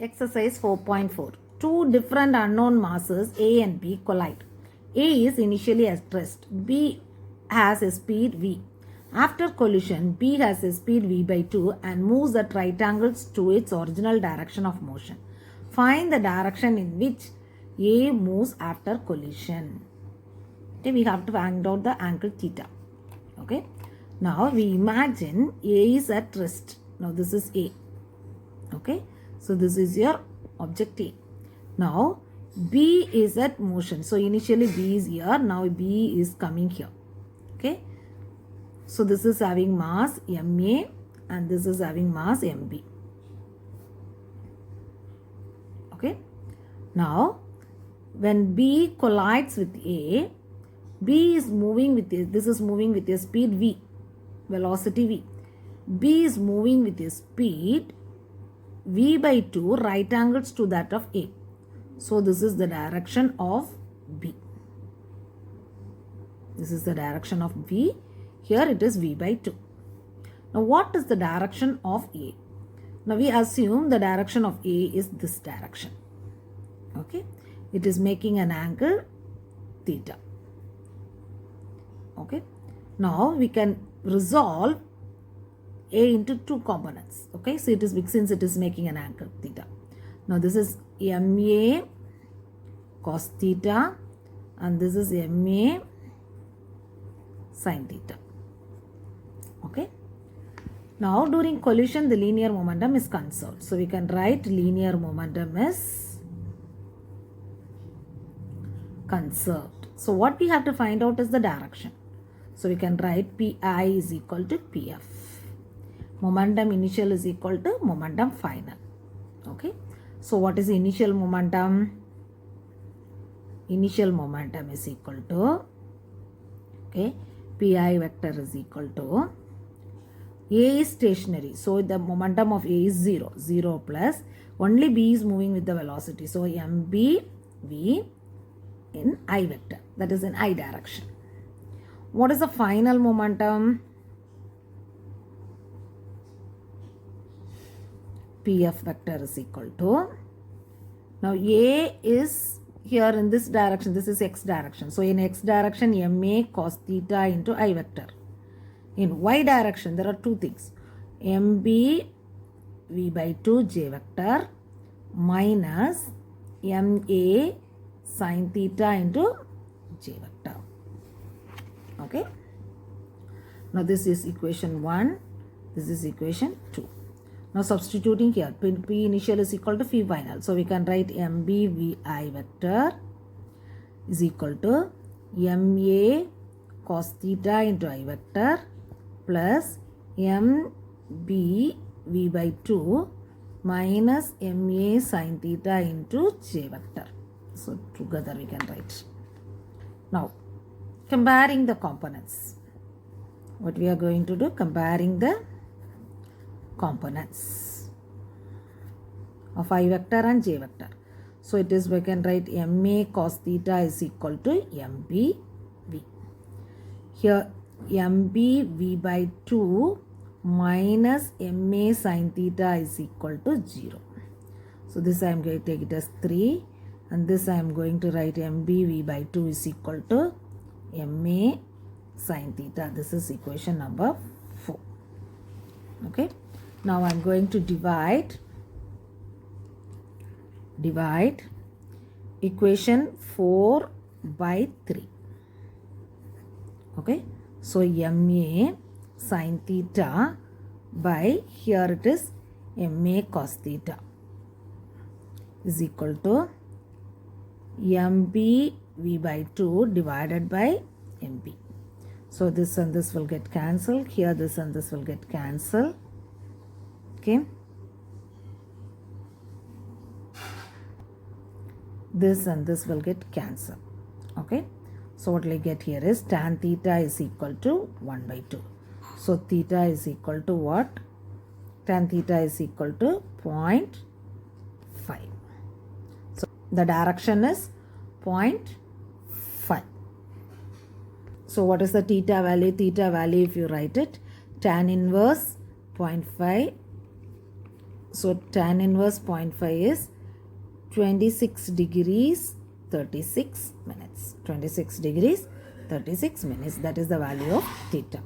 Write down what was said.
Exercise 4.4. Two different unknown masses A and B collide. A is initially at rest. B has a speed v. After collision, B has a speed v by 2 and moves at right angles to its original direction of motion. Find the direction in which A moves after collision. Okay, we have to find out the angle theta. Okay. Now we imagine A is at rest. Now this is A. Okay. So this is your object A. Now B is at motion. So initially B is here. Now B is coming here. Okay. So this is having mass MA and this is having mass MB. Okay. Now when B collides with A, B is moving with this is moving with a speed V, velocity V. B is moving with a speed V by 2 right angles to that of A. So this is the direction of B. This is the direction of V. Here it is V by 2. Now what is the direction of A? Now we assume the direction of A is this direction. Okay. It is making an angle theta. Okay. Now we can resolve A into two components. Okay. So it is since it is making an angle theta. Now this is MA cos theta and this is MA sin theta. Okay. Now during collision the linear momentum is conserved. So we can write linear momentum is conserved. So what we have to find out is the direction. So we can write Pi is equal to Pf. Momentum initial is equal to momentum final. Okay. So what is initial momentum? Initial momentum is equal to, okay, Pi vector is equal to, A is stationary. So the momentum of A is 0. 0 plus, only B is moving with the velocity. So MB, V in I vector. That is in I direction. What is the final momentum? Pf vector is equal to, now A is here in this direction, this is x direction. So in x direction, MA cos theta into I vector. In y direction, there are two things. MB V by 2 J vector minus MA sin theta into J vector. Okay. Now this is equation 1. This is equation 2. Now substituting here, P initial is equal to Phi final. So we can write MB VI vector is equal to MA cos theta into I vector plus MB V by 2 minus MA sin theta into J vector. So together we can write. Now comparing the components. What we are going to do? Comparing the components of I vector and J vector. So it is, we can write MA cos theta is equal to MB V. Here MB V by 2 minus MA sin theta is equal to 0. So this I am going to take it as 3 and this I am going to write MB V by 2 is equal to MA sin theta. This is equation number 4. Okay. Now I am going to divide equation 4 by 3. Okay. So MA sin theta by, here it is MA cos theta is equal to MB V by 2 divided by MB. So this and this will get cancelled. Here this and this will get cancelled. Okay. This and this will get cancelled. Okay. So what will I get here is tan theta is equal to 1 by 2. So theta is equal to what? Tan theta is equal to 0.5. So the direction is 0.5. So what is the theta value? Theta value, if you write it, tan inverse 0.5 So tan inverse 0.5 is 26 degrees 36 minutes. 26 degrees 36 minutes. That is the value of theta.